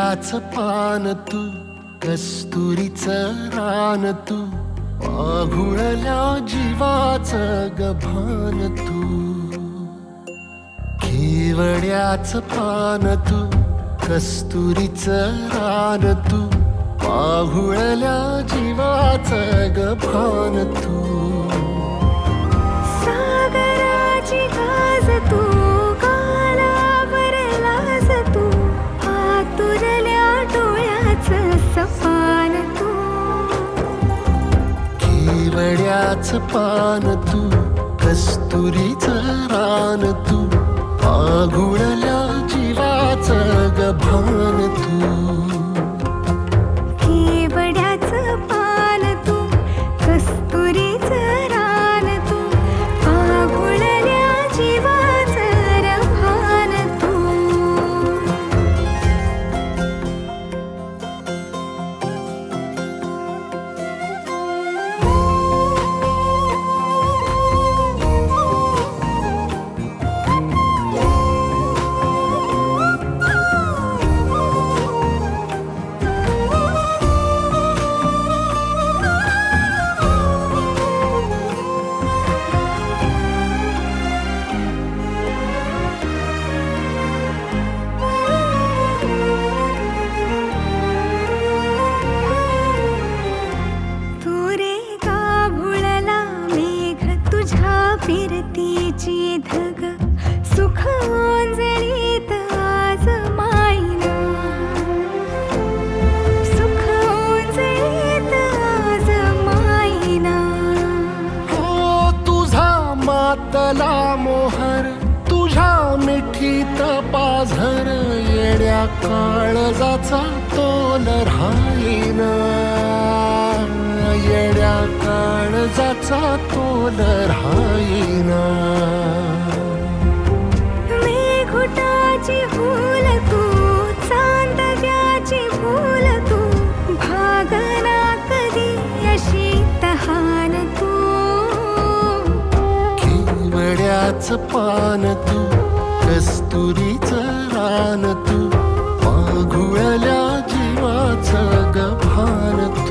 केवड्याचं पान तू, कस्तुरीचं रान तू, आघुळल्या जीवाचं गभान तू. केवड्याचं पान तू, कस्तुरीचं रान तू, आघुळल्या जीवाचं गभान तू. सागराची गाज तू, गालावर लाज तू, आतुरल्या डोळ्याचं सपान तू. केवड्याचं पान तू, कस्तुरीचं रान तू, आघुळल्या जीवाचं गभान तू. केवड्याचं पान तू, कस्तुरीचं रान तू, आघुळल्या जीवाचं रभान तू. फिरतीची धग सुख ओंजळीत आज मायना, सुख ओंजळीत आज मायना. हो तुझा मातला मोहर, तुझ्या मिठीत पाझर, येड्या काळजाचा तोल राहीना, येड्या काळजाचा तोल राहीना. मेघुटाची फूल तू, चांदव्याची फूल तू, भागना कधी अशी तहान तू. केवड्याचं पान तू, कस्तुरीचं रान तू, आघुळल्या जीवाचं गभान तू.